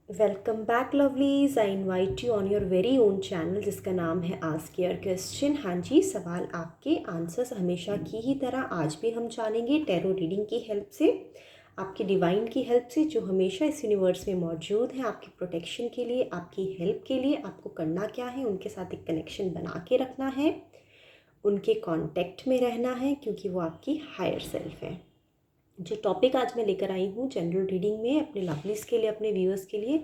Welcome back lovelies. I invite you on your very own channel जिसका नाम है ask your question. हाँ जी, सवाल आपके, आंसर्स हमेशा की ही तरह आज भी हम जानेंगे टैरो रीडिंग की हेल्प से, आपकी डिवाइन की हेल्प से जो हमेशा इस यूनिवर्स में मौजूद है आपकी प्रोटेक्शन के लिए, आपकी हेल्प के लिए। आपको करना क्या है, उनके साथ एक कनेक्शन बना के रखना है, उनके कांटेक्ट में रहना है क्योंकि वो आपकी हायर सेल्फ है। जो टॉपिक आज मैं लेकर आई हूँ जनरल रीडिंग में अपने लवलीज के लिए, अपने व्यूअर्स के लिए,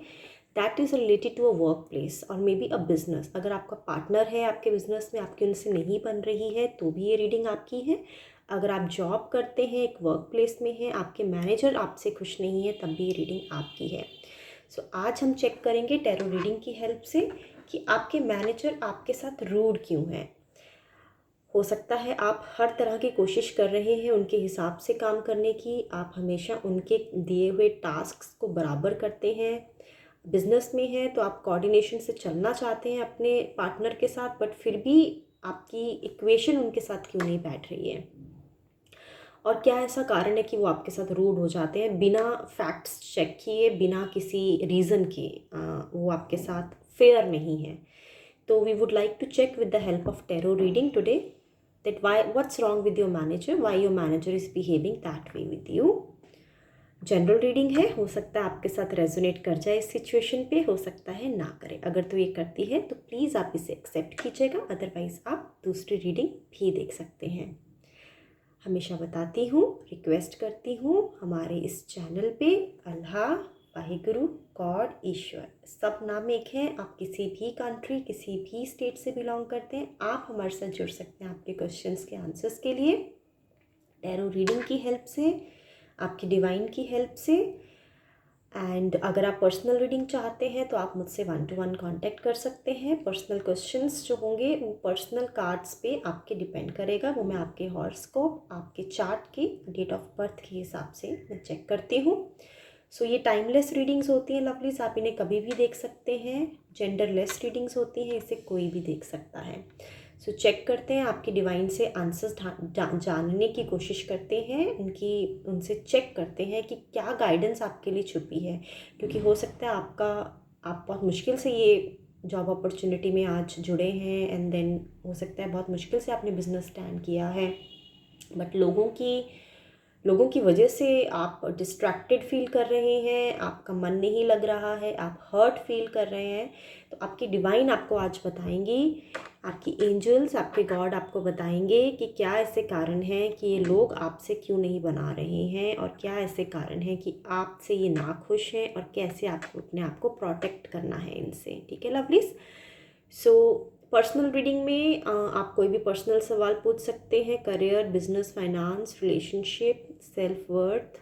that is related to a work place और मे बी अ बिज़नेस। अगर आपका पार्टनर है आपके बिज़नेस में, आपकी उनसे नहीं बन रही है तो भी ये रीडिंग आपकी है। अगर आप जॉब करते हैं, एक वर्क प्लेस में हैं, आपके मैनेजर आपसे खुश नहीं है, तब भी ये रीडिंग आपकी है। सो आज हम चेक करेंगे टैरो रीडिंग की हेल्प से कि आपके मैनेजर आपके साथ रूड क्यों है। हो सकता है आप हर तरह की कोशिश कर रहे हैं उनके हिसाब से काम करने की, आप हमेशा उनके दिए हुए टास्क्स को बराबर करते हैं। बिजनेस में है तो आप कोऑर्डिनेशन से चलना चाहते हैं अपने पार्टनर के साथ, बट फिर भी आपकी इक्वेशन उनके साथ क्यों नहीं बैठ रही है, और क्या ऐसा कारण है कि वो आपके साथ रूड हो जाते हैं बिना फैक्ट्स चेक किए, बिना किसी रीज़न के। वो आपके साथ फेयर नहीं है। तो we would like to check with the help of tarot reading today that what's wrong with your manager, why your manager is behaving that way with you. General reading है, हो सकता है आपके साथ रेजोनेट कर जाए इस सिचुएशन पे, हो सकता है ना करे। अगर तो ये करती है तो प्लीज़ आप इसे एक्सेप्ट कीजिएगा, अदरवाइज़ आप दूसरी रीडिंग भी देख सकते हैं। हमेशा बताती हूँ, रिक्वेस्ट करती हूँ, हमारे इस चैनल पे अल्लाह, वाहिगुरु, गॉड, ईश्वर सब नाम एक हैं। आप किसी भी कंट्री, किसी भी स्टेट से बिलोंग करते हैं, आप हमारे साथ जुड़ सकते हैं आपके क्वेश्चंस के आंसर्स के लिए टैरो रीडिंग की हेल्प से, आपकी डिवाइन की हेल्प से। एंड अगर आप पर्सनल रीडिंग चाहते हैं तो आप मुझसे 1-to-1 कांटेक्ट कर सकते हैं। पर्सनल क्वेश्चंस जो होंगे वो पर्सनल कार्ड्स पे आपके डिपेंड करेगा, वो मैं आपके हॉरोस्कोप, आपके चार्ट के डेट ऑफ बर्थ के हिसाब से मैं चेक करती हूँ। सो ये टाइमलेस रीडिंग्स होती हैं लवलीज, आप इन्हें कभी भी देख सकते हैं। जेंडरलेस रीडिंग्स होती हैं, इसे कोई भी देख सकता है। सो चेक करते हैं आपकी डिवाइन से आंसर्स जानने की कोशिश करते हैं, उनसे चेक करते हैं कि क्या गाइडेंस आपके लिए छुपी है। क्योंकि हो सकता है आप बहुत मुश्किल से ये जॉब अपॉर्चुनिटी में आज जुड़े हैं, एंड देन हो सकता है बहुत मुश्किल से आपने बिजनेस स्टैंड किया है, बट लोगों की वजह से आप डिस्ट्रैक्टेड फील कर रहे हैं, आपका मन नहीं लग रहा है, आप हर्ट फील कर रहे हैं। तो आपकी डिवाइन आपको आज बताएंगी, आपकी एंजल्स, आपके गॉड आपको बताएंगे कि क्या ऐसे कारण हैं कि ये लोग आपसे क्यों नहीं बना रहे हैं, और क्या ऐसे कारण हैं कि आपसे ये नाखुश हैं, और कैसे आपको अपने आप को प्रोटेक्ट करना है इनसे। ठीक है लवलीज। सो पर्सनल रीडिंग में आप कोई भी पर्सनल सवाल पूछ सकते हैं, career, business, finance, relationship, self worth,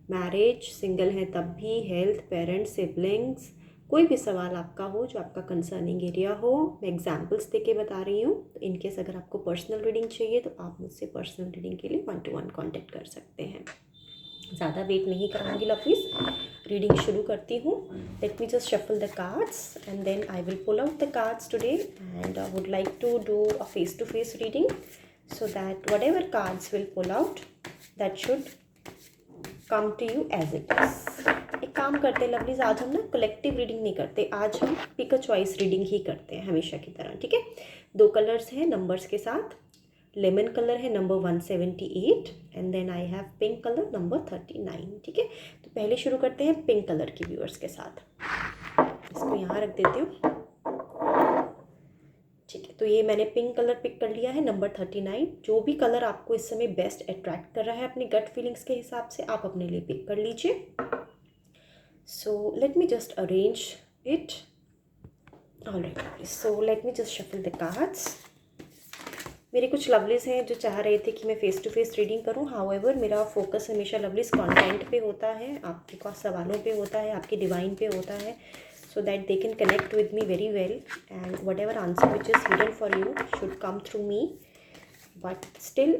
marriage, single हैं तब भी, हेल्थ, पेरेंट्स, सिबलिंग्स, कोई भी सवाल आपका हो जो आपका कंसर्निंग एरिया हो, मैं एग्जांपल्स देके बता रही हूँ। तो इनकेस अगर आपको पर्सनल रीडिंग चाहिए तो आप मुझसे पर्सनल रीडिंग के लिए 1-to-1 कॉन्टेक्ट कर सकते हैं। ज़्यादा वेट नहीं कराऊंगी लवलीज, रीडिंग शुरू करती हूँ। Let me just shuffle the cards and then I will pull out the cards today, and I would like to do a face to face reading so that whatever cards will pull out, that should come to you as it is. एक काम करते हैं lovelies, आज हम ना collective reading नहीं करते, आज हम पिक अ चॉइस रीडिंग ही करते हैं हमेशा की तरह। ठीक है, 2 कलर्स हैं नंबर्स के साथ। लेमन कलर है number 178, and then I have pink colour number 39। ठीक है, तो पहले शुरू करते हैं पिंक कलर की व्यूअर्स के साथ। इसको यहाँ रख देती हूँ। ठीक है, तो ये मैंने पिंक कलर पिक कर लिया है नंबर 39। जो भी कलर आपको इस समय बेस्ट अट्रैक्ट कर रहा है अपनी गट फीलिंग्स के हिसाब से, आप अपने लिए पिक कर लीजिए। So let me just arrange it. Alright, so let me just shuffle the cards. मेरे कुछ लवलीज हैं जो चाह रहे थे कि मैं फेस टू फेस रीडिंग करूं, हाउएवर मेरा फोकस हमेशा लवलीज कंटेंट पे होता है, आपके पास सवालों पे होता है, आपके डिवाइन पे होता है, so that they can connect with me very well, and whatever answer which is hidden for you should come through me. But still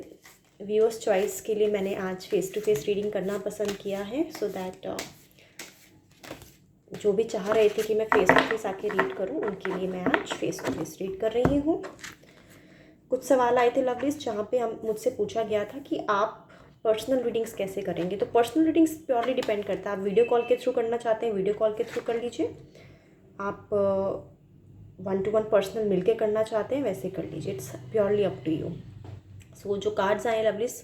viewers choice के लिए मैंने आज फेस टू फेस रीडिंग करना पसंद किया है, so that जो भी चाह रहे थे कि मैं फेस टू फेस आके रीड करूं, उनके लिए मैं आज फेस टू फेस रीड कर रही हूँ। कुछ सवाल आए थे लवलीज जहाँ पे हम मुझसे पूछा गया था कि आप पर्सनल रीडिंग्स कैसे करेंगे? तो पर्सनल रीडिंग्स प्योरली डिपेंड करता है, आप वीडियो कॉल के थ्रू करना चाहते हैं वीडियो कॉल के थ्रू कर लीजिए, आप 1-to-1 पर्सनल मिलके करना चाहते हैं वैसे कर लीजिए, it's purely up to you. So जो कार्ड्स आए हैं लवलीज,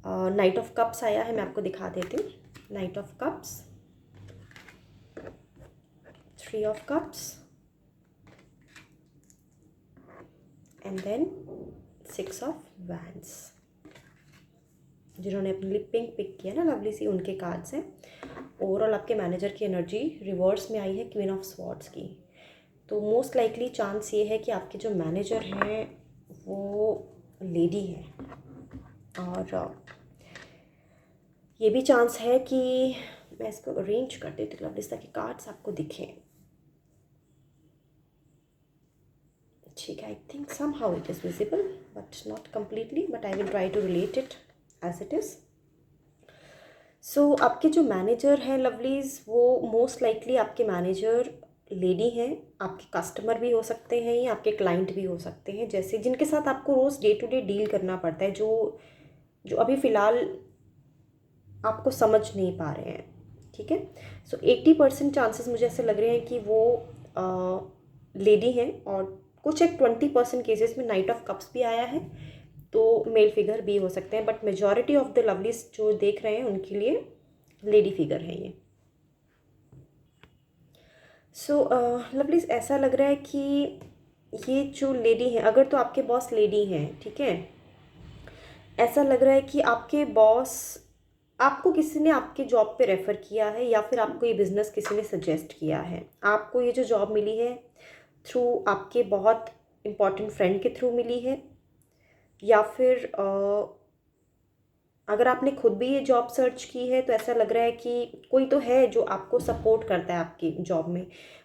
नाइट ऑफ कप्स आया है, मैं आपको दिखा देती हूँ। Knight of cups, 3 of cups and then 6 of wands. जिन्होंने अपने लिए पिंक पिक किया ना लवली सी, उनके कार्ड्स हैं। ओवरऑल आपके मैनेजर की एनर्जी रिवर्स में आई है क्वीन ऑफ स्वॉर्ड्स की। तो मोस्ट लाइकली चांस ये है कि आपके जो मैनेजर हैं वो लेडी है, और ये भी चांस है कि मैं इसको अरेंज कर देती हूँ लवली ताकि कार्ड्स आपको दिखें। ठीक है, I think somehow it is visible but not completely, but I will try to relate it as it is. So आपके जो मैनेजर हैं लवलीज़, वो मोस्ट लाइकली आपके मैनेजर लेडी हैं, आपके कस्टमर भी हो सकते हैं या आपके क्लाइंट भी हो सकते हैं, जैसे जिनके साथ आपको रोज़ डे टू डे डील करना पड़ता है, जो जो अभी फ़िलहाल आपको समझ नहीं पा रहे हैं। ठीक है, सो 80% चांसेस मुझे ऐसे लग रहे हैं कि वो लेडी हैं, और कुछ एक 20% केसेस में नाइट ऑफ कप्स भी आया है, तो मेल फिगर भी हो सकते हैं, but majority of the lovelies जो देख रहे हैं उनके लिए लेडी फिगर है ये। सो लवलीज ऐसा लग रहा है कि ये जो लेडी है, अगर तो आपके बॉस लेडी हैं, ठीक है, ऐसा लग रहा है कि आपके बॉस, आपको किसी ने आपके जॉब पे रेफ़र किया है या फिर आपको ये बिज़नेस किसी ने सजेस्ट किया है। आपको ये जो जॉब मिली है थ्रू आपके बहुत इम्पॉर्टेंट फ्रेंड के थ्रू मिली है, या फिर अगर आपने खुद भी ये जॉब सर्च की है तो ऐसा लग रहा है कि कोई तो है जो आपको सपोर्ट करता है आपकी जॉब में।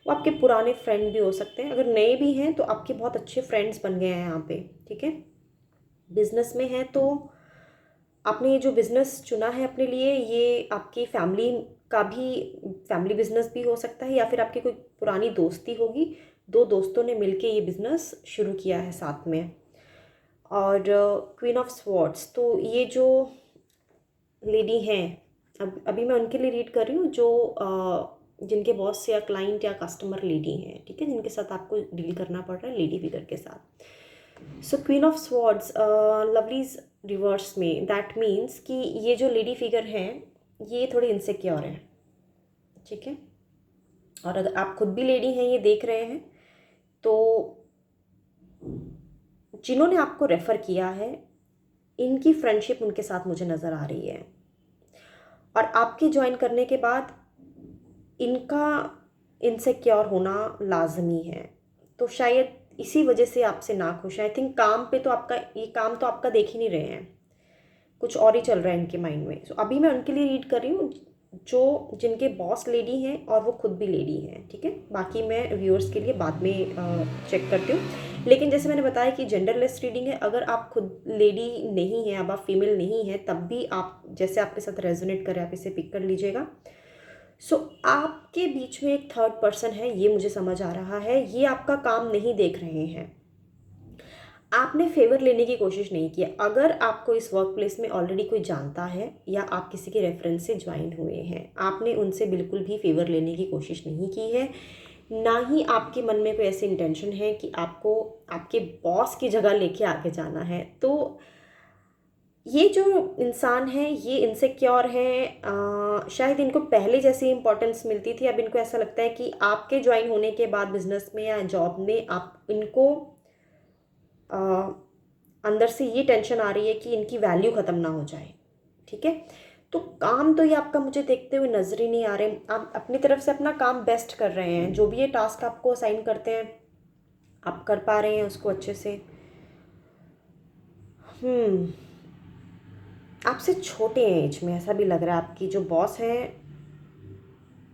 वो आपके पुराने फ्रेंड भी हो सकते हैं, अगर नए भी हैं तो आपके बहुत अच्छे फ्रेंड्स बन गए हैं यहाँ पे। ठीक है, बिज़नेस में है तो आपने ये जो बिज़नेस चुना है अपने लिए, ये आपकी फैमिली का भी फैमिली बिज़नेस भी हो सकता है, या फिर आपकी कोई पुरानी दोस्ती होगी, 2 दोस्तों ने मिलके ये बिज़नेस शुरू किया है साथ में। और क्वीन ऑफ स्वॉर्ड्स, तो ये जो लेडी हैं, अब अभी मैं उनके लिए रीड कर रही हूँ जो जिनके बॉस या क्लाइंट या कस्टमर लेडी हैं, ठीक है, जिनके साथ आपको डील करना पड़ रहा है लेडी फिगर के साथ। सो queen of swords lovelies reverse में, दैट मीन्स कि ये जो लेडी फिगर हैं ये थोड़ी इनसिक्योर है। ठीक है, और अगर आप खुद भी लेडी हैं ये देख रहे हैं, तो जिन्होंने आपको रेफ़र किया है इनकी फ्रेंडशिप उनके साथ मुझे नज़र आ रही है, और आपके ज्वाइन करने के बाद इनका इनसिक्योर होना लाजमी है, तो शायद इसी वजह से आपसे नाखुश है। आई थिंक काम पे तो आपका ये काम तो आपका देख ही नहीं रहे हैं, कुछ और ही चल रहा है इनके माइंड में। सो अभी मैं उनके लिए रीड कर रही हूँ जो जिनके बॉस लेडी हैं और वो खुद भी लेडी हैं। ठीक है, बाकी मैं व्यूअर्स के लिए बाद में चेक करती हूँ, लेकिन जैसे मैंने बताया कि जेंडरलेस रीडिंग है, अगर आप खुद लेडी नहीं हैं, अब आप फीमेल नहीं हैं, तब भी आप जैसे आपके साथ रेजोनेट करें आप इसे पिक कर लीजिएगा। सो आपके बीच में एक थर्ड पर्सन है, ये मुझे समझ आ रहा है, ये आपका काम नहीं देख रहे हैं, आपने फेवर लेने की कोशिश नहीं की। अगर आपको इस वर्क प्लेस में ऑलरेडी कोई जानता है या आप किसी के रेफरेंस से ज्वाइन हुए हैं, आपने उनसे बिल्कुल भी फेवर लेने की कोशिश नहीं की है, ना ही आपके मन में कोई ऐसी इंटेंशन है कि आपको आपके बॉस की जगह लेके आगे जाना है। तो ये जो इंसान है ये इनसिक्योर है, शायद इनको पहले जैसी इंपॉर्टेंस मिलती थी, अब इनको ऐसा लगता है कि आपके ज्वाइन होने के बाद बिजनेस में या जॉब में आप इनको अंदर से ये टेंशन आ रही है कि इनकी वैल्यू ख़त्म ना हो जाए। ठीक है, तो काम तो ये आपका मुझे देखते हुए नज़र ही नहीं आ रहे, आप अपनी तरफ से अपना काम बेस्ट कर रहे हैं, जो भी ये टास्क आपको असाइन करते हैं आप कर पा रहे हैं उसको अच्छे से। आपसे छोटे हैं एज में, ऐसा भी लग रहा है। आपकी जो बॉस हैं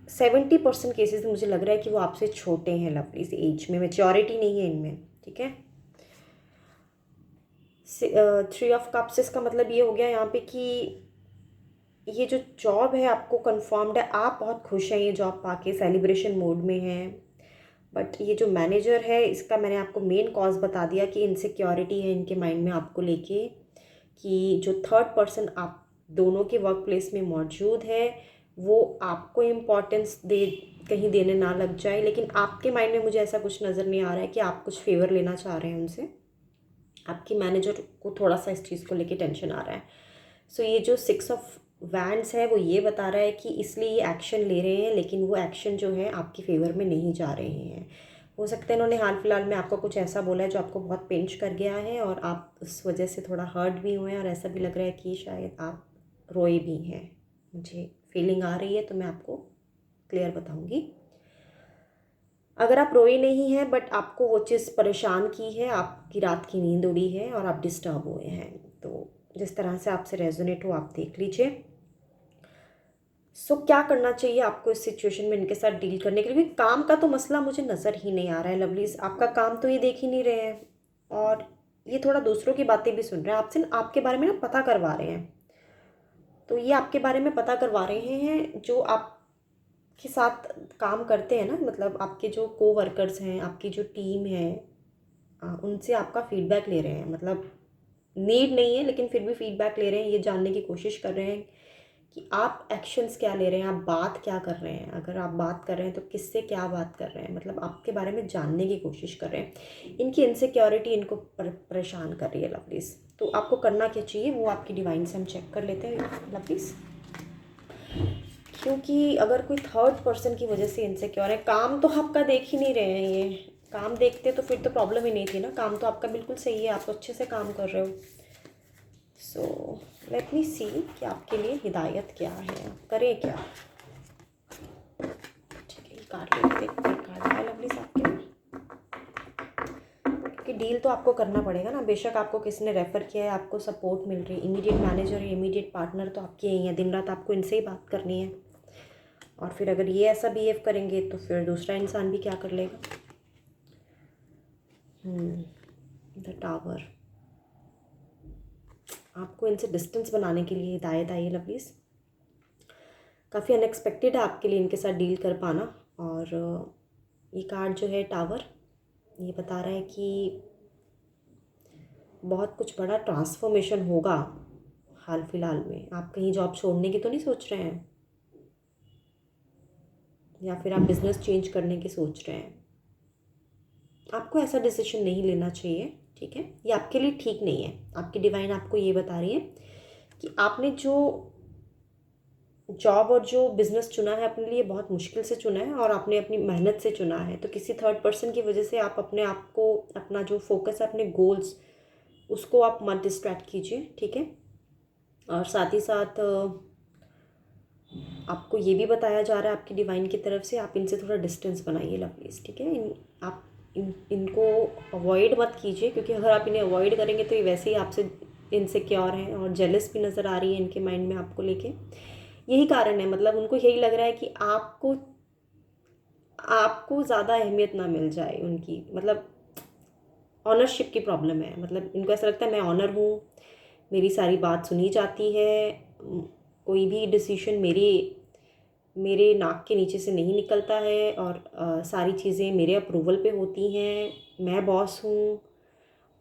70% केसेस में मुझे लग रहा है कि वो आपसे छोटे हैं लवली, इस एज में मैच्योरिटी नहीं है इनमें। ठीक है, 3 ऑफ कप्स, इसका मतलब ये हो गया यहाँ पे कि ये जो जॉब है आपको कंफर्म्ड है, आप बहुत खुश हैं ये जॉब पाके, सेलिब्रेशन मोड में हैं। बट ये जो मैनेजर है इसका मैंने आपको मेन कॉज बता दिया कि इनसिक्योरिटी है इनके माइंड में आपको लेके, कि जो थर्ड पर्सन आप दोनों के वर्क प्लेस में मौजूद है, वो आपको इम्पोर्टेंस दे कहीं देने ना लग जाए, लेकिन आपके माइंड में मुझे ऐसा कुछ नज़र नहीं आ रहा है कि आप कुछ फेवर लेना चाह रहे हैं उनसे। आपकी मैनेजर को थोड़ा सा इस चीज़ को लेके टेंशन आ रहा है। सो ये जो 6 ऑफ वैंड्स है वो ये बता रहा है कि इसलिए ये एक्शन ले रहे हैं, लेकिन वो एक्शन जो है आपके फेवर में नहीं जा रहे हैं। हो सकता है इन्होंने हाल फिलहाल में आपको कुछ ऐसा बोला है जो आपको बहुत पिंच कर गया है और आप उस वजह से थोड़ा हर्ट भी हुए हैं, और ऐसा भी लग रहा है कि शायद आप रोए भी हैं। मुझे फीलिंग आ रही है तो मैं आपको क्लियर बताऊंगी। अगर आप रोए नहीं हैं बट आपको वो चीज़ परेशान की है, आपकी रात की नींद उड़ी है और आप डिस्टर्ब हुए हैं, तो जिस तरह से आपसे रेजोनेट हो आप देख लीजिए। सो क्या करना चाहिए आपको इस सिचुएशन में इनके साथ डील करने के लिए, क्योंकि काम का तो मसला मुझे नज़र ही नहीं आ रहा है लवलीज। आपका काम तो ये देख ही नहीं रहे हैं, और ये थोड़ा दूसरों की बातें भी सुन रहे हैं आपसे, आपके बारे में ना पता करवा रहे हैं। तो ये आपके बारे में पता करवा रहे हैं जो आपके साथ काम करते हैं ना, मतलब आपके जो को वर्कर्स हैं, आपकी जो टीम है, उनसे आपका फीडबैक ले रहे हैं। मतलब नीड नहीं है लेकिन फिर भी फीडबैक ले रहे हैं, ये जानने की कोशिश कर रहे हैं कि आप एक्शंस क्या ले रहे हैं, आप बात क्या कर रहे हैं। अगर आप बात कर रहे हैं तो किससे क्या बात कर रहे हैं, मतलब आपके बारे में जानने की कोशिश कर रहे हैं। इनकी इनसिक्योरिटी इनको परेशान कर रही है लवलीज। तो आपको करना क्या चाहिए वो आपकी डिवाइन से हम चेक कर लेते हैं लवलीज। क्योंकि अगर कोई थर्ड पर्सन की वजह से इनसिक्योर है, काम तो आपका देख ही नहीं रहे हैं, ये काम देखते तो फिर तो प्रॉब्लम ही नहीं थी ना। काम तो आपका बिल्कुल सही है, आप तो अच्छे से काम कर रहे हो। सो लेट मी सी कि आपके लिए हिदायत क्या है, करें क्या। ठीक है, कार्ड लेते हैं, कार्ड है लवली आपके लिए, क्योंकि डील तो आपको करना पड़ेगा ना। बेशक आपको किसी ने रेफ़र किया है, आपको सपोर्ट मिल रही है, इमीडिएट मैनेजर या इमीडिएट पार्टनर तो आपके ही हैं, दिन रात आपको इनसे ही बात करनी है। और फिर अगर ये ऐसा बिहेव करेंगे तो फिर दूसरा इंसान भी क्या कर लेगा। द टावर, आपको इनसे डिस्टेंस बनाने के लिए हिदायत आई है लवलीज। काफ़ी अनएक्सपेक्टेड है आपके लिए इनके साथ डील कर पाना। और ये कार्ड जो है टावर, ये बता रहा है कि बहुत कुछ बड़ा ट्रांसफॉर्मेशन होगा हाल फिलहाल में। आप कहीं जॉब छोड़ने की तो नहीं सोच रहे हैं, या फिर आप बिज़नेस चेंज करने की सोच रहे हैं। आपको ऐसा डिसीजन नहीं लेना चाहिए, ठीक है। ये आपके लिए ठीक नहीं है। आपकी डिवाइन आपको ये बता रही है कि आपने जो जॉब और जो बिज़नेस चुना है अपने लिए बहुत मुश्किल से चुना है, और आपने अपनी मेहनत से चुना है। तो किसी थर्ड पर्सन की वजह से आप अपने आप को, अपना जो फोकस है, अपने गोल्स, उसको आप मत डिस्ट्रैक्ट कीजिए, ठीक है। और साथ ही साथ आपको ये भी बताया जा रहा है आपकी डिवाइन की तरफ से, आप इनसे थोड़ा डिस्टेंस बनाइए लवलीज, ठीक है। आप इनको अवॉइड मत कीजिए, क्योंकि अगर आप इन्हें अवॉइड करेंगे तो ये वैसे ही आपसे इनसिक्योर हैं और जेलस भी नज़र आ रही है इनके माइंड में आपको लेके। यही कारण है, मतलब उनको यही लग रहा है कि आपको आपको ज़्यादा अहमियत ना मिल जाए उनकी, मतलब ऑनरशिप की प्रॉब्लम है। मतलब इनको ऐसा लगता है मैं ऑनर हूँ, मेरी सारी बात सुनी जाती है, कोई भी डिसीजन मेरे नाक के नीचे से नहीं निकलता है, और सारी चीज़ें मेरे अप्रूवल पे होती हैं, मैं बॉस हूँ।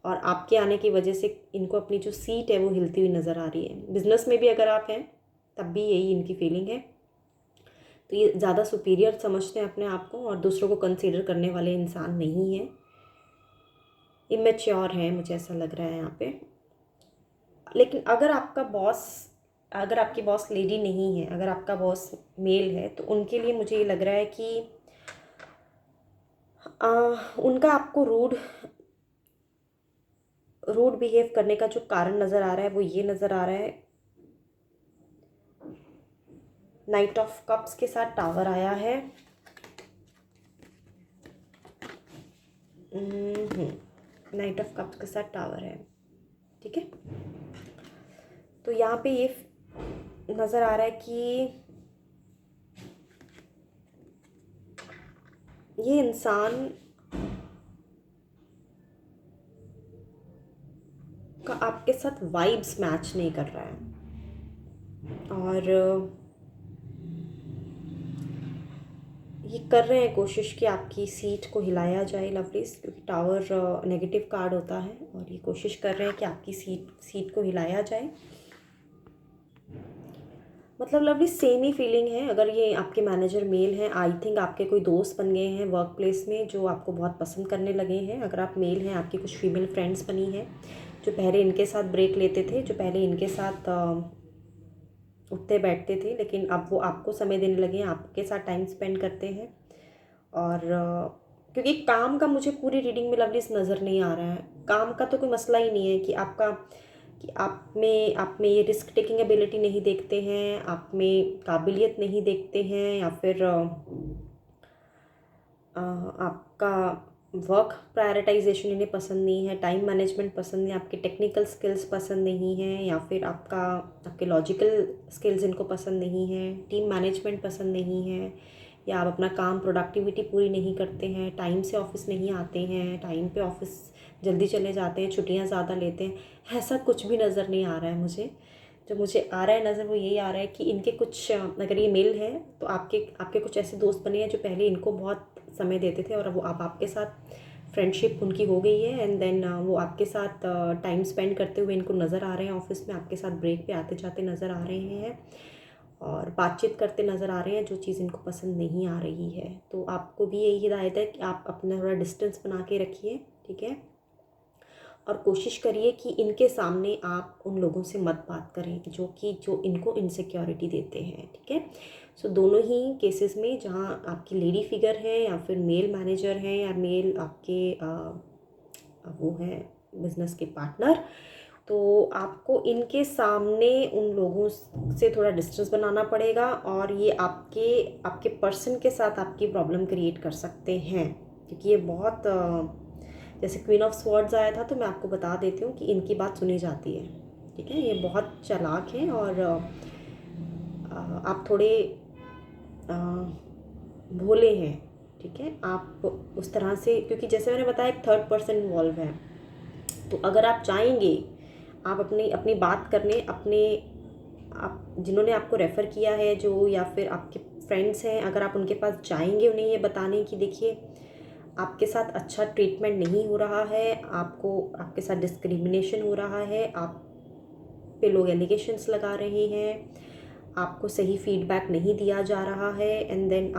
और आपके आने की वजह से इनको अपनी जो सीट है वो हिलती हुई नज़र आ रही है। बिज़नेस में भी अगर आप हैं तब भी यही इनकी फीलिंग है। तो ये ज़्यादा सुपीरियर समझते हैं अपने आप को, और दूसरों को कंसीडर करने वाले इंसान नहीं हैं, इमेच्योर हैं, मुझे ऐसा लग रहा है यहाँ पे। लेकिन अगर आपकी बॉस लेडी नहीं है, अगर आपका बॉस मेल है, तो उनके लिए मुझे ये लग रहा है कि उनका आपको रूड बिहेव करने का जो कारण नज़र आ रहा है वो ये नज़र आ रहा है, नाइट ऑफ कप्स के साथ टावर आया है। नाइट ऑफ कप्स के साथ टावर है, ठीक है। तो यहाँ पे ये नज़र आ रहा है कि ये इंसान का आपके साथ वाइब्स मैच नहीं कर रहा है, और ये कर रहे हैं कोशिश कि आपकी सीट को हिलाया जाए लवलीज, क्योंकि टावर नेगेटिव कार्ड होता है, और ये कोशिश कर रहे हैं कि आपकी सीट को हिलाया जाए। मतलब लवली सेम ही फीलिंग है। अगर ये आपके मैनेजर मेल हैं, आई थिंक आपके कोई दोस्त बन गए हैं वर्क प्लेस में जो आपको बहुत पसंद करने लगे हैं। अगर आप मेल हैं, आपकी कुछ फीमेल फ्रेंड्स बनी हैं जो पहले इनके साथ ब्रेक लेते थे, जो पहले इनके साथ उठते बैठते थे, लेकिन अब वो आपको समय देने लगे हैं, आपके साथ टाइम स्पेंड करते हैं। और क्योंकि काम का मुझे पूरी रीडिंग में लवलीज नज़र नहीं आ रहा है। काम का तो कोई मसला ही नहीं है कि आप में ये रिस्क टेकिंग एबिलिटी नहीं देखते हैं, आप में काबिलियत नहीं देखते हैं, या फिर आपका वर्क प्रायोरिटाइजेशन इन्हें पसंद नहीं है, टाइम मैनेजमेंट पसंद नहीं, आपके टेक्निकल स्किल्स पसंद नहीं हैं, या फिर आपके लॉजिकल स्किल्स इनको पसंद नहीं है, टीम मैनेजमेंट पसंद नहीं है, या आप अपना काम प्रोडक्टिविटी पूरी नहीं करते हैं, टाइम से ऑफिस नहीं आते हैं, टाइम पे ऑफिस जल्दी चले जाते हैं, छुट्टियां ज़्यादा लेते हैं। ऐसा कुछ भी नज़र नहीं आ रहा है मुझे। जो मुझे आ रहा है नज़र वो यही आ रहा है कि इनके कुछ, अगर ये मेल है तो आपके कुछ ऐसे दोस्त बने हैं जो पहले इनको बहुत समय देते थे और वो अब आपके साथ फ्रेंडशिप उनकी हो गई है, एंड देन वो आपके साथ टाइम स्पेंड करते हुए इनको नज़र आ रहे हैं, ऑफिस में आपके साथ ब्रेक पे आते जाते नज़र आ रहे हैं और बातचीत करते नज़र आ रहे हैं, जो चीज़ इनको पसंद नहीं आ रही है। तो आपको भी यही हिदायत है कि आप अपना थोड़ा डिस्टेंस बना के रखिए, ठीक है, और कोशिश करिए कि इनके सामने आप उन लोगों से मत बात करें जो इनको इनसिक्योरिटी देते हैं, ठीक है। सो दोनों ही केसेस में, जहाँ आपकी लेडी फिगर है या फिर मेल मैनेजर है या मेल आपके वो है बिजनेस के पार्टनर, तो आपको इनके सामने उन लोगों से थोड़ा डिस्टेंस बनाना पड़ेगा, और ये आपके पर्सन के साथ आपकी प्रॉब्लम क्रिएट कर सकते हैं, क्योंकि ये बहुत जैसे क्वीन ऑफ स्वॉर्ड्स आया था, तो मैं आपको बता देती हूँ कि इनकी बात सुनी जाती है, ठीक है। ये बहुत चालाक हैं और आप थोड़े भोले हैं, ठीक है। आप उस तरह से, क्योंकि जैसे मैंने बताया एक थर्ड पर्सन इन्वॉल्व है, तो अगर आप चाहेंगे आप अपनी अपनी बात करने आप जिन्होंने आपको रेफ़र किया है, जो या फिर आपके फ्रेंड्स हैं, अगर आप उनके पास जाएंगे उन्हें ये बताने कि देखिए आपके साथ अच्छा ट्रीटमेंट नहीं हो रहा है, आपके साथ डिस्क्रिमिनेशन हो रहा है, आप पे लोग एलिगेशंस लगा रहे हैं, आपको सही फीडबैक नहीं दिया जा रहा है, एंड देन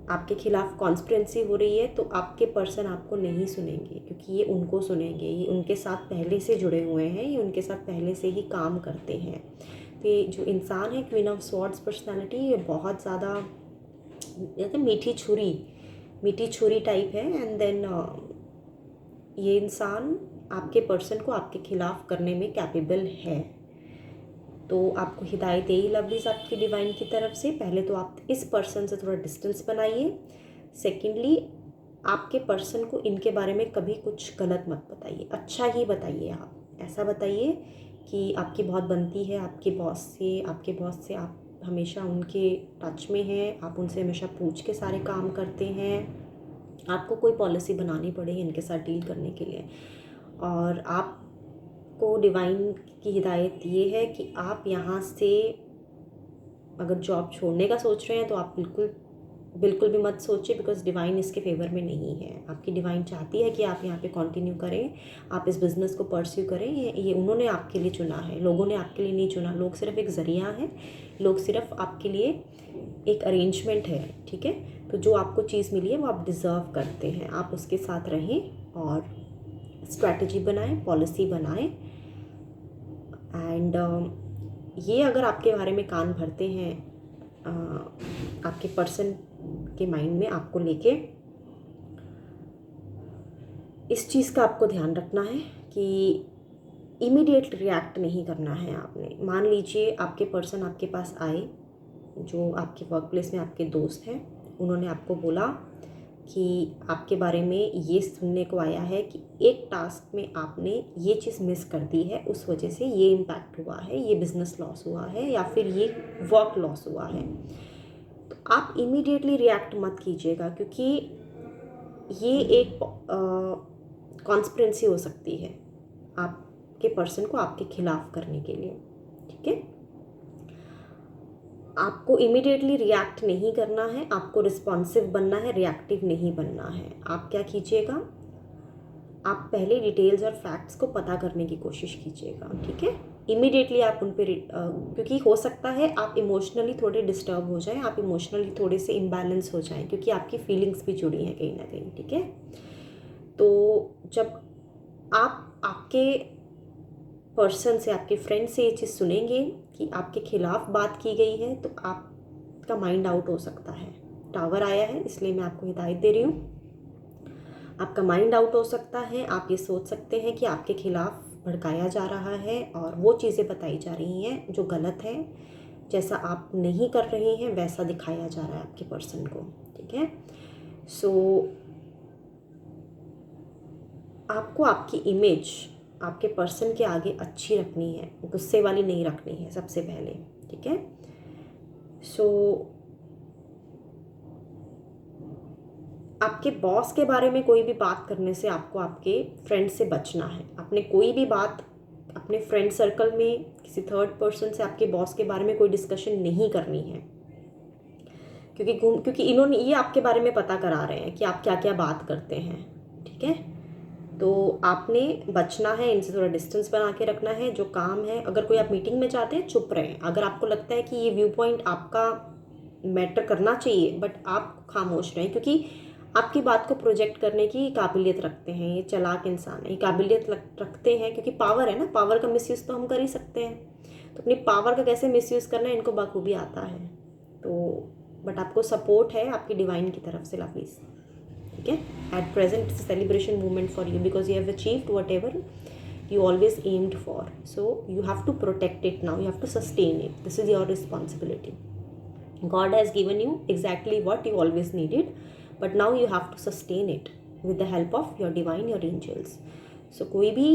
आपके खिलाफ कॉन्स्पिरेंसी हो रही है, तो आपके पर्सन आपको नहीं सुनेंगे, क्योंकि ये उनको सुनेंगे। ये उनके साथ पहले से जुड़े हुए हैं, ये उनके साथ पहले से ही काम करते हैं। तो ये जो इंसान है क्वीन ऑफ स्वॉर्ड्स पर्सनालिटी, ये बहुत ज़्यादा मीठी छुरी टाइप है, एंड देन ये इंसान आपके पर्सन को आपके खिलाफ करने में कैपेबल है। तो आपको हिदायत यही लवलीज आपकी डिवाइन की तरफ से, पहले तो आप इस पर्सन से थोड़ा डिस्टेंस बनाइए। सेकेंडली, आपके पर्सन को इनके बारे में कभी कुछ गलत मत बताइए, अच्छा ही बताइए। आप ऐसा बताइए कि आपकी बहुत बनती है आपके बॉस से आप हमेशा उनके टच में हैं, आप उनसे हमेशा पूछ के सारे काम करते हैं, आपको कोई पॉलिसी बनानी पड़े इनके साथ डील करने के लिए। और आपको डिवाइन की हिदायत ये है कि आप यहाँ से अगर जॉब छोड़ने का सोच रहे हैं तो आप बिल्कुल भी मत सोचिए, बिकॉज डिवाइन इसके फेवर में नहीं है। आपकी डिवाइन चाहती है कि आप यहाँ पे कंटिन्यू करें, आप इस बिज़नेस को परस्यू करें। ये उन्होंने आपके लिए चुना है, लोगों ने आपके लिए नहीं चुना। लोग सिर्फ एक ज़रिया है, लोग सिर्फ आपके लिए एक अरेंजमेंट है, ठीक है। तो जो आपको चीज़ मिली है वो आप डिज़र्व करते हैं, आप उसके साथ रहें और स्ट्रैटेजी बनाएं, पॉलिसी बनाएं। एंड ये अगर आपके बारे में कान भरते हैं आपके पर्सन के माइंड में आपको लेके, इस चीज़ का आपको ध्यान रखना है कि इमीडिएट रिएक्ट नहीं करना है आपने। मान लीजिए आपके पर्सन आपके पास आए, जो आपके वर्क प्लेस में आपके दोस्त हैं, उन्होंने आपको बोला कि आपके बारे में ये सुनने को आया है कि एक टास्क में आपने ये चीज़ मिस कर दी है, उस वजह से ये इम्पैक्ट हुआ है, ये बिज़नेस लॉस हुआ है या फिर ये वर्क लॉस हुआ है। तो आप इमीडिएटली रिएक्ट मत कीजिएगा, क्योंकि ये एक कॉन्स्पिरेंसी हो सकती है आपके पर्सन को आपके खिलाफ करने के लिए, ठीक है। आपको इमीडिएटली रिएक्ट नहीं करना है, आपको रिस्पॉन्सिव बनना है, रिएक्टिव नहीं बनना है। आप क्या कीजिएगा, आप पहले डिटेल्स और फैक्ट्स को पता करने की कोशिश कीजिएगा, ठीक है। इमीडिएटली आप उन पर क्योंकि हो सकता है आप इमोशनली थोड़े डिस्टर्ब हो जाएं, आप इमोशनली थोड़े से इम्बैलेंस हो जाएं, क्योंकि आपकी फीलिंग्स भी जुड़ी हैं कहीं ना कहीं, ठीक है। तो जब आप आपके पर्सन से, आपके फ्रेंड से ये चीज़ सुनेंगे कि आपके खिलाफ बात की गई है, तो आपका माइंड आउट हो सकता है। टावर आया है इसलिए मैं आपको हिदायत दे रही हूँ। आपका माइंड आउट हो सकता है, आप ये सोच सकते हैं कि आपके खिलाफ भड़काया जा रहा है और वो चीज़ें बताई जा रही हैं जो गलत है, जैसा आप नहीं कर रहे हैं वैसा दिखाया जा रहा है आपके पर्सन को, ठीक है। सो आपको आपकी इमेज आपके पर्सन के आगे अच्छी रखनी है, गुस्से वाली नहीं रखनी है सबसे पहले, ठीक है। सो आपके बॉस के बारे में कोई भी बात करने से आपको आपके फ्रेंड से बचना है। आपने कोई भी बात अपने फ्रेंड सर्कल में किसी थर्ड पर्सन से आपके बॉस के बारे में कोई डिस्कशन नहीं करनी है, क्योंकि इन्होंने ये आपके बारे में पता करा रहे हैं कि आप क्या क्या बात करते हैं, ठीक है। तो आपने बचना है, इनसे थोड़ा डिस्टेंस बना के रखना है। जो काम है, अगर कोई आप मीटिंग में जाते हैं चुप रहें। अगर आपको लगता है कि ये व्यू पॉइंट आपका मैटर करना चाहिए बट आप खामोश रहें, क्योंकि आपकी बात को प्रोजेक्ट करने की काबिलियत रखते हैं, ये चालाक इंसान है, ये काबिलियत रखते हैं, क्योंकि पावर है ना, पावर का मिसयूज़ तो हम कर ही सकते हैं। तो अपनी पावर का कैसे मिसयूज़ करना है इनको बखूबी आता है। तो बट आपको सपोर्ट है आपकी डिवाइन की तरफ से, लवलीज, ठीक है। At present it's celebration movement for you because you have achieved what ever you always aimed for, so you have to protect it now, you have to sustain it, this is your responsibility. God has given you exactly what you always needed, but now you have to sustain it with the help of your divine, your angels. So कोई भी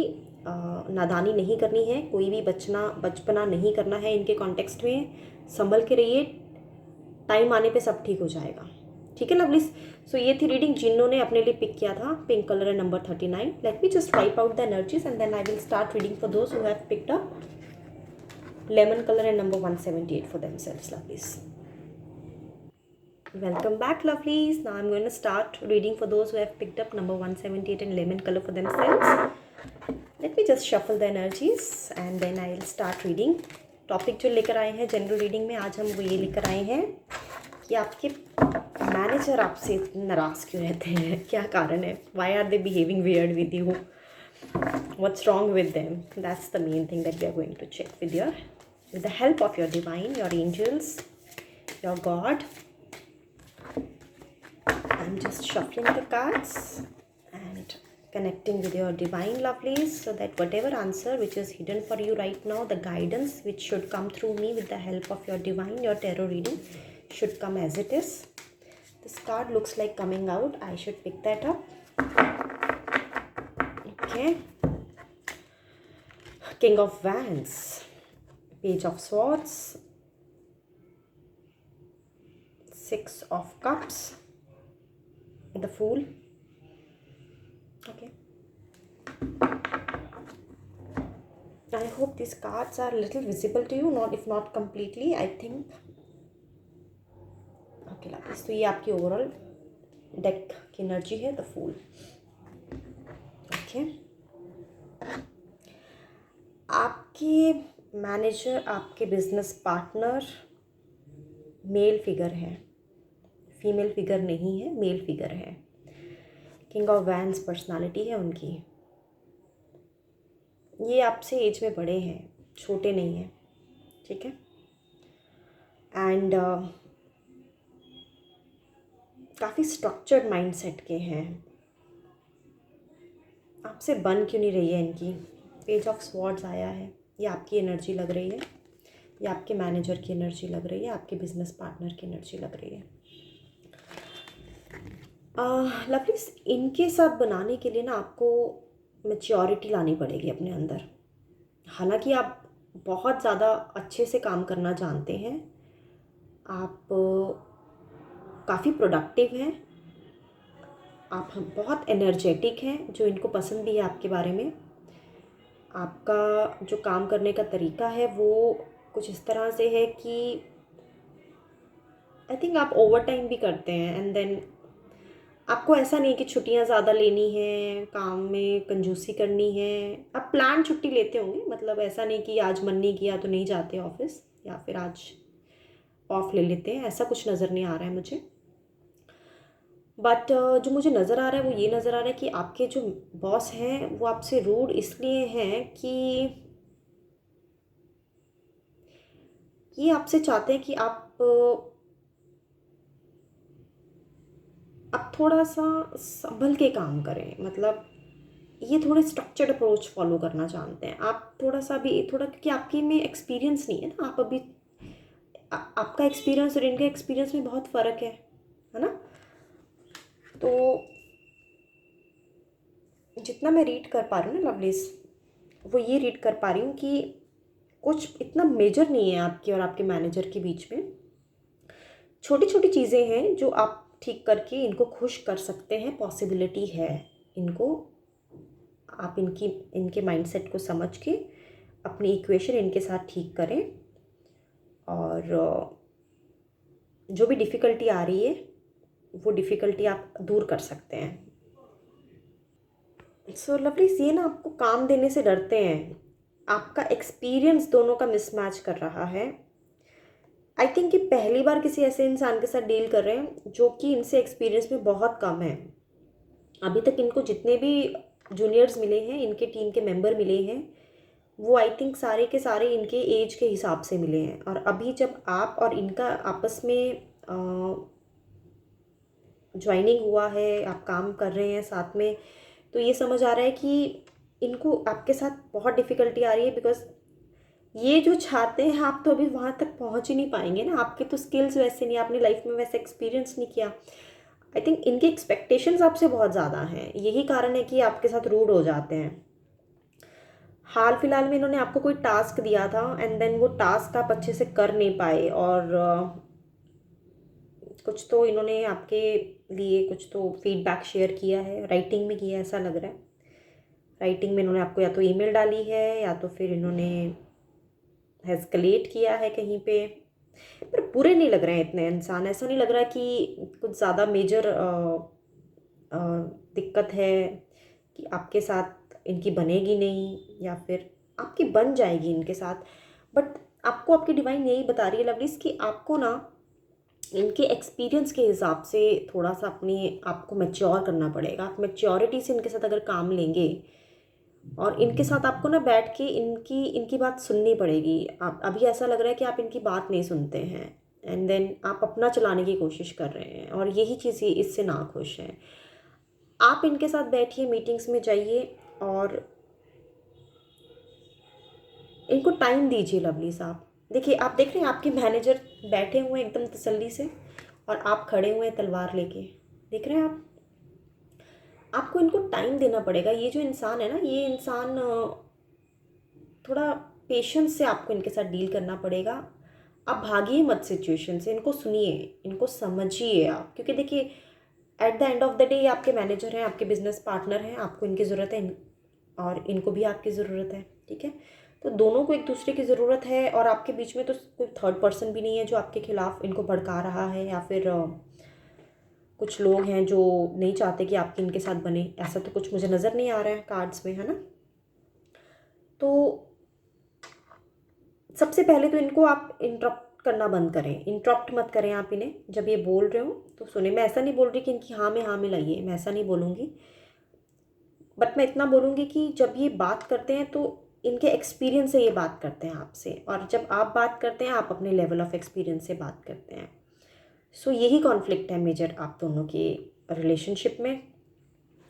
नादानी नहीं करनी है, कोई भी बचपना नहीं करना है इनके कॉन्टेक्स्ट में। संभल के रहिए, टाइम आने पे सब ठीक हो जाएगा, ठीक है लवलीज। सो ये थी रीडिंग जिन्होंने अपने लिए पिक किया था पिंक कलर है number 39। Let me just wipe out the energies and then I will start reading for those who have picked up lemon colour है number 178 for themselves, lovelies. Welcome back, lovelies. Now I'm going to start reading for those who have picked up number 178 in lemon color for themselves. Let me just shuffle the energies and then I'll start reading. Topic जो लेकर आए हैं general reading में आज हम वो ये लेकर आए हैं कि आपके मैनेजर आपसे नाराज़ क्यों रहते हैं, क्या कारण है, why are they behaving weird with you, what's wrong with them, that's the main thing that we are going to check with the help of your divine, your angels, your god. I'm just shuffling the cards and connecting with your divine, lovelies, so that whatever answer which is hidden for you right now, the guidance which should come through me with the help of your divine, your tarot reading should come as it is. This card looks like coming out. I should pick that up. Okay. King of Wands, Page of Swords, Six of Cups, the Fool. Okay. I hope these cards are a little visible to you, not if not completely, I think. Okay, ladies, तो ये आपकी overall deck की energy है, the fool. Okay. आपके manager, आपके business partner male figure है, female figure नहीं है, मेल फिगर है. किंग ऑफ वैंड्स पर्सनालिटी है उनकी. ये आपसे एज में बड़े हैं, छोटे नहीं हैं, ठीक है. एंड काफ़ी स्ट्रक्चर्ड माइंडसेट के हैं. आपसे बन क्यों नहीं रही है इनकी. पेज ऑफ स्वॉर्ड्स आया है. ये आपकी एनर्जी लग रही है, ये आपके मैनेजर की एनर्जी लग रही है, आपके बिजनेस पार्टनर की एनर्जी लग रही है. लवलीज, इनके साथ बनाने के लिए ना आपको मैच्योरिटी लानी पड़ेगी अपने अंदर. हालांकि आप बहुत ज़्यादा अच्छे से काम करना जानते हैं, आप काफ़ी प्रोडक्टिव हैं, आप बहुत एनर्जेटिक हैं, जो इनको पसंद भी है आपके बारे में. आपका जो काम करने का तरीका है वो कुछ इस तरह से है कि आई थिंक आप ओवर टाइम भी करते हैं एंड देन आपको ऐसा नहीं है कि छुट्टियां ज़्यादा लेनी है, काम में कंजूसी करनी है। आप प्लान छुट्टी लेते होंगे, मतलब ऐसा नहीं कि आज मन नहीं किया तो नहीं जाते ऑफिस, या फिर आज ऑफ ले लेते हैं, ऐसा कुछ नज़र नहीं आ रहा है मुझे। बट जो मुझे नज़र आ रहा है वो ये नज़र आ रहा है कि आपके जो बॉस हैं वो आपसे रूड इसलिए हैं कि ये आपसे चाहते हैं कि आप थोड़ा सा संभल के काम करें। मतलब ये थोड़े स्ट्रक्चर्ड अप्रोच फॉलो करना जानते हैं आप, थोड़ा सा भी थोड़ा, क्योंकि आपके में एक्सपीरियंस नहीं है ना, आप अभी आपका एक्सपीरियंस और इनके एक्सपीरियंस में बहुत फ़र्क है ना। तो जितना मैं रीड कर पा रही हूँ ना लवलीज, वो ये रीड कर पा रही हूँ कि कुछ इतना मेजर नहीं है आपके और आपके मैनेजर के बीच में। छोटी छोटी चीज़ें हैं जो आप ठीक करके इनको खुश कर सकते हैं, पॉसिबिलिटी है इनको। आप इनके माइंडसेट को समझ के अपनी इक्वेशन इनके साथ ठीक करें, और जो भी डिफ़िकल्टी आ रही है वो डिफ़िकल्टी आप दूर कर सकते हैं। सो लवलीज, ये ना आपको काम देने से डरते हैं, आपका एक्सपीरियंस दोनों का मिसमैच कर रहा है। आई थिंक कि पहली बार किसी ऐसे इंसान के साथ डील कर रहे हैं जो कि इनसे एक्सपीरियंस में बहुत कम है। अभी तक इनको जितने भी जूनियर्स मिले हैं, इनके टीम के मेंबर मिले हैं, वो आई थिंक सारे के सारे इनके एज के हिसाब से मिले हैं। और अभी जब आप और इनका आपस में ज्वाइनिंग हुआ है, आप काम कर रहे हैं साथ में, तो ये समझ आ रहा है कि इनको आपके साथ बहुत डिफ़िकल्टी आ रही है। बिकॉज ये जो चाहते हैं आप तो अभी वहाँ तक पहुँच ही नहीं पाएंगे ना, आपके तो स्किल्स वैसे नहीं, आपने लाइफ में वैसे एक्सपीरियंस नहीं किया। आई थिंक इनके एक्सपेक्टेशंस आपसे बहुत ज़्यादा हैं, यही कारण है कि आपके साथ रूड हो जाते हैं। हाल फिलहाल में इन्होंने आपको कोई टास्क दिया था एंड देन वो टास्क आप अच्छे से कर नहीं पाए, और कुछ तो इन्होंने आपके लिए कुछ तो फीडबैक शेयर किया है, राइटिंग में किया है ऐसा लग रहा है। राइटिंग में इन्होंने आपको या तो ईमेल डाली है या तो फिर इन्होंने एस्केलेट किया है कहीं पे। पर बुरे नहीं लग रहे हैं इतने इंसान, ऐसा नहीं लग रहा कि कुछ ज़्यादा मेजर दिक्कत है कि आपके साथ इनकी बनेगी नहीं, या फिर आपकी बन जाएगी इनके साथ। बट आपको आपकी डिवाइन यही बता रही है लवलीज कि आपको ना इनके एक्सपीरियंस के हिसाब से थोड़ा सा अपनी आपको मैच्योर करना पड़ेगा। आप मैच्योरिटी से इनके साथ अगर काम लेंगे और इनके साथ आपको ना बैठ के इनकी इनकी बात सुननी पड़ेगी। आप अभी ऐसा लग रहा है कि आप इनकी बात नहीं सुनते हैं, एंड देन आप अपना चलाने की कोशिश कर रहे हैं, और यही चीज़ इससे नाखुश हैं। आप इनके साथ बैठिए, मीटिंग्स में जाइए और इनको टाइम दीजिए लवली साहब। देखिए, आप देख रहे हैं आपके मैनेजर बैठे हुए हैं एकदम तसल्ली से, और आप खड़े हुए हैं तलवार लेके। देख रहे हैं आप, आपको इनको टाइम देना पड़ेगा। ये जो इंसान है ना, ये इंसान थोड़ा पेशेंस से आपको इनके साथ डील करना पड़ेगा। आप भागिए मत सिचुएशन से, इनको सुनिए, इनको समझिए आप, क्योंकि देखिए at the end of the day ये आपके मैनेजर हैं, आपके बिजनेस पार्टनर हैं, आपको इनकी ज़रूरत है और इनको भी आपकी ज़रूरत है। ठीक है, तो दोनों को एक दूसरे की ज़रूरत है, और आपके बीच में तो कोई थर्ड पर्सन भी नहीं है जो आपके खिलाफ इनको भड़का रहा है, या फिर कुछ लोग हैं जो नहीं चाहते कि आपके इनके साथ बने। ऐसा तो कुछ मुझे नज़र नहीं आ रहा है कार्ड्स में, है ना। तो सबसे पहले तो इनको आप इंटरप्ट करना बंद करें, इंटरप्ट मत करें आप इन्हें। जब ये बोल रहे हो तो सुने। मैं ऐसा नहीं बोल रही कि इनकी हाँ में लाइए, मैं ऐसा नहीं बोलूँगी। बट मैं इतना बोलूँगी कि जब ये बात करते हैं तो इनके एक्सपीरियंस से ये बात करते हैं आपसे, और जब आप बात करते हैं आप अपने लेवल ऑफ एक्सपीरियंस से बात करते हैं। सो यही कॉन्फ्लिक्ट है मेजर आप दोनों के रिलेशनशिप में।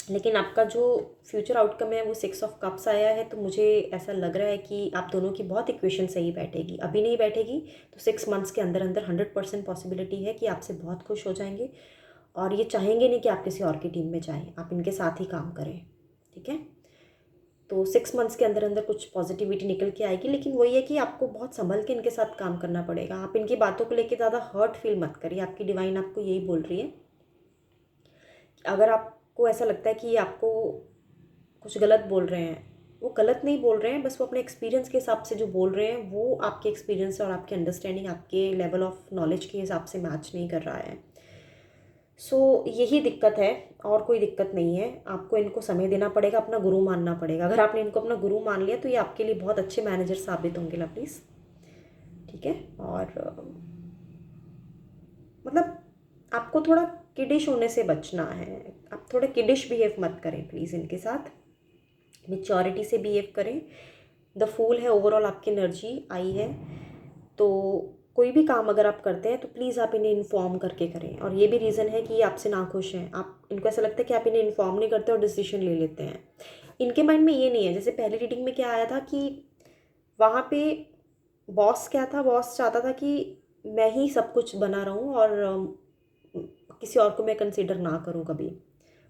लेकिन आपका जो फ्यूचर आउटकम है वो 6 ऑफ कप्स आया है, तो मुझे ऐसा लग रहा है कि आप दोनों की बहुत इक्वेशन सही बैठेगी। अभी नहीं बैठेगी तो 6 मंथ्स के अंदर अंदर 100% पॉसिबिलिटी है कि आपसे बहुत खुश हो जाएंगे, और ये चाहेंगे नहीं कि आप किसी और की टीम में जाएं, आप इनके साथ ही काम करें। ठीक है, तो 6 मंथ्स के अंदर अंदर कुछ पॉजिटिविटी निकल के आएगी। लेकिन वही है कि आपको बहुत संभल के इनके साथ काम करना पड़ेगा। आप इनकी बातों को लेकर ज़्यादा हर्ट फील मत करिए। आपकी डिवाइन आपको यही बोल रही है। अगर आपको ऐसा लगता है कि आपको कुछ गलत बोल रहे हैं, वो गलत नहीं बोल रहे हैं, बस वो अपने एक्सपीरियंस के हिसाब से जो बोल रहे हैं वो आपके एक्सपीरियंस और आपकी अंडरस्टैंडिंग, आपके लेवल ऑफ नॉलेज के हिसाब से मैच नहीं कर रहा है। यही दिक्कत है, और कोई दिक्कत नहीं है। आपको इनको समय देना पड़ेगा, अपना गुरु मानना पड़ेगा। अगर आपने इनको अपना गुरु मान लिया तो ये आपके लिए बहुत अच्छे मैनेजर साबित होंगे लवलीज, ठीक है। और मतलब आपको थोड़ा किडिश होने से बचना है। आप थोड़ा किडिश बिहेव मत करें प्लीज़ इनके साथ, मेच्योरिटी से बिहेव करें। द फूल है, ओवरऑल आपकी एनर्जी आई है, तो कोई भी काम अगर आप करते हैं तो प्लीज़ आप इन्हें इन्फॉर्म करके करें। और ये भी रीज़न है कि ये आपसे नाखुश हैं। आप इनको ऐसा लगता है कि आप इन्हें इन्फॉर्म नहीं करते और डिसीजन ले लेते हैं। इनके माइंड में ये नहीं है, जैसे पहले रीडिंग में क्या आया था कि वहाँ पे बॉस क्या था, बॉस चाहता था कि मैं ही सब कुछ बना रहूँ और किसी और को मैं कंसिडर ना करूँ कभी।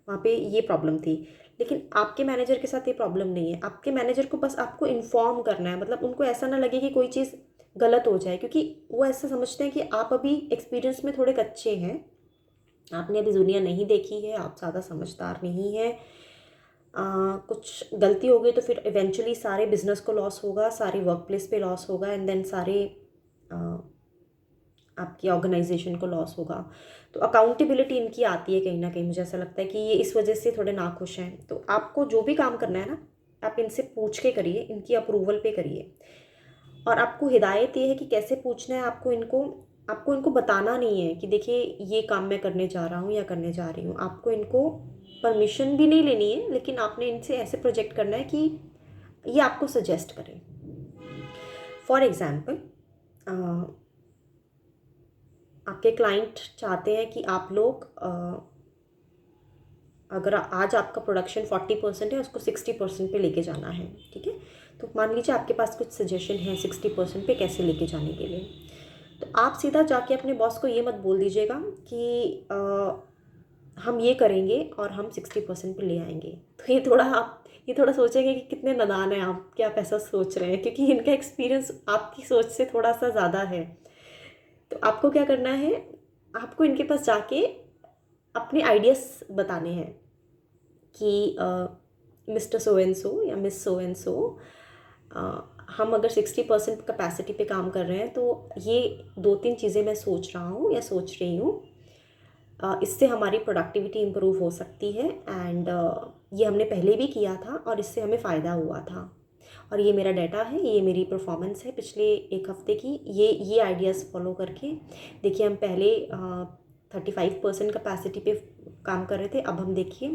वहाँ पे ये प्रॉब्लम थी। लेकिन आपके मैनेजर के साथ ये प्रॉब्लम नहीं है। आपके मैनेजर को बस आपको इन्फॉर्म करना है, मतलब उनको ऐसा ना लगे कि कोई चीज़ गलत हो जाए, क्योंकि वो ऐसा समझते हैं कि आप अभी एक्सपीरियंस में थोड़े कच्चे हैं, आपने अभी दुनिया नहीं देखी है, आप ज़्यादा समझदार नहीं हैं। कुछ गलती हो गई तो फिर इवेंचुअली सारे बिजनेस को लॉस होगा, सारे वर्क प्लेस पे लॉस होगा, एंड देन सारे आपकी ऑर्गेनाइजेशन को लॉस होगा। तो अकाउंटेबिलिटी इनकी आती है कहीं ना कहीं। मुझे ऐसा लगता है कि ये इस वजह से थोड़े नाखुश हैं। तो आपको जो भी काम करना है ना, आप इनसे पूछ के करिए, इनकी अप्रूवल पे करिए। और आपको हिदायत ये है कि कैसे पूछना है। आपको इनको बताना नहीं है कि देखिए ये काम मैं करने जा रहा हूँ या करने जा रही हूँ। आपको इनको परमिशन भी नहीं लेनी है, लेकिन आपने इनसे ऐसे प्रोजेक्ट करना है कि ये आपको सजेस्ट करें। फॉर एग्ज़ाम्पल, आपके क्लाइंट चाहते हैं कि आप लोग अगर आज आपका प्रोडक्शन 40% है, उसको 60% पे लेके जाना है, ठीक है। तो मान लीजिए आपके पास कुछ सजेशन है 60% पे कैसे लेके जाने के लिए। तो आप सीधा जाके अपने बॉस को ये मत बोल दीजिएगा कि हम ये करेंगे और हम 60% पे ले आएंगे। तो ये थोड़ा सोचेंगे कि कितने नादान हैं आप, क्या आप ऐसा सोच रहे हैं, क्योंकि इनका एक्सपीरियंस आपकी सोच से थोड़ा सा ज़्यादा है। तो आपको क्या करना है, आपको इनके पास जाके अपने आइडियाज़ बताने हैं कि मिस्टर सो एंड सो या मिस सो एंड सो, हम अगर 60% कैपेसिटी पे काम कर रहे हैं तो ये 2-3 चीज़ें मैं सोच रहा हूँ या सोच रही हूँ, इससे हमारी प्रोडक्टिविटी इम्प्रूव हो सकती है। एंड ये हमने पहले भी किया था और इससे हमें फ़ायदा हुआ था। और ये मेरा डाटा है, ये मेरी परफॉर्मेंस है पिछले 1 हफ़्ते की। ये आइडियाज़ फॉलो करके देखिए, हम पहले 35% कैपेसिटी पे काम कर रहे थे, अब हम देखिए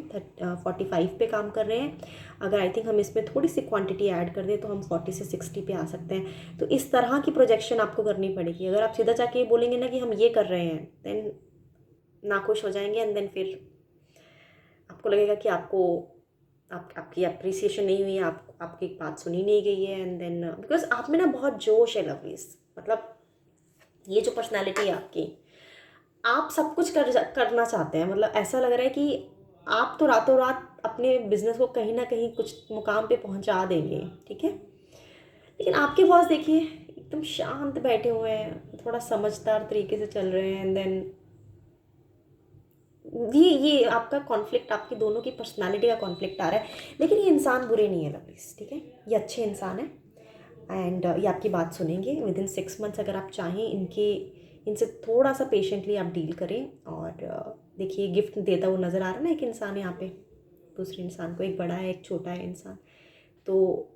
45 पे काम कर रहे हैं। अगर आई थिंक हम इसमें थोड़ी सी क्वांटिटी ऐड कर दें तो हम 40 से 60 पे आ सकते हैं। तो इस तरह की प्रोजेक्शन आपको करनी पड़ेगी। अगर आप सीधा जाके बोलेंगे ना कि हम ये कर रहे हैं, देन नाखुश हो जाएंगे, एंड देन फिर आपको लगेगा कि आपकी अप्रिसिएशन नहीं हुई, आपकी बात सुनी नहीं गई है। एंड देन बिकॉज आप में ना बहुत जोश है लवलीज, मतलब ये जो पर्सनालिटी है आपकी, आप सब कुछ करना चाहते हैं। मतलब ऐसा लग रहा है कि आप तो रातों रात अपने बिजनेस को कहीं ना कहीं कुछ मुकाम पे पहुंचा देंगे, ठीक है। लेकिन आपके बॉस देखिए एकदम शांत बैठे हुए हैं, थोड़ा समझदार तरीके से चल रहे हैं। एंड देन ये आपका कॉन्फ्लिक्ट, आपकी दोनों की पर्सनालिटी का कॉन्फ्लिक्ट आ रहा है। लेकिन ये इंसान बुरे नहीं है लवलीज, ठीक है, ये अच्छे इंसान है। एंड ये आपकी बात सुनेंगे विदिन 6 मंथ्स। अगर आप चाहें इनसे थोड़ा सा पेशेंटली आप डील करें। और देखिए गिफ्ट देता हुआ नज़र आ रहा है ना एक इंसान यहाँ पे दूसरे इंसान को, एक बड़ा है एक छोटा है इंसान। तो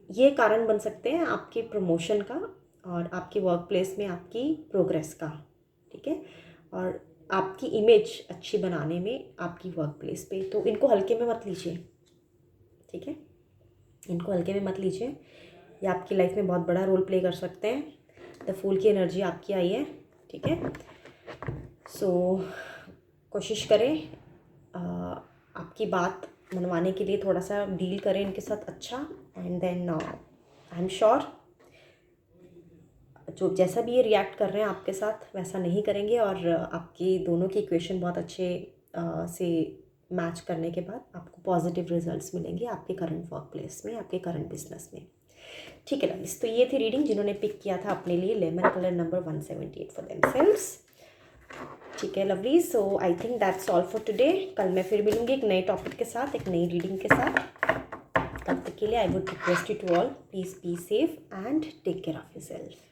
ये कारण बन सकते हैं आपकी प्रमोशन का और आपकी वर्क प्लेस में आपकी प्रोग्रेस का, ठीक है, और आपकी इमेज अच्छी बनाने में आपकी वर्क प्लेस पे। तो इनको हल्के में मत लीजिए, ठीक है, इनको हल्के में मत लीजिए। ये आपकी लाइफ में बहुत बड़ा रोल प्ले कर सकते हैं। द फूल की एनर्जी आपकी आई है, ठीक है। सो कोशिश करें आपकी बात मनवाने के लिए, थोड़ा सा डील करें इनके साथ अच्छा। And then I am sure जो जैसा भी ये रिएक्ट कर रहे हैं आपके साथ वैसा नहीं करेंगे। और आपकी दोनों की इक्वेशन बहुत अच्छे से मैच करने के बाद आपको पॉजिटिव रिजल्ट्स मिलेंगे आपके करंट वर्क प्लेस में, आपके करंट बिजनेस में, ठीक है लवलीज। तो ये थी रीडिंग जिन्होंने पिक किया था अपने लिए lemon colour number 178 for themselves, ठीक है lovelies. So I think that's all for today. कल मैं फिर मिलूंगी एक नए टॉपिक के साथ, एक नई रीडिंग के साथ। तब तक के लिए I would request you to all, please be safe and take care of yourself.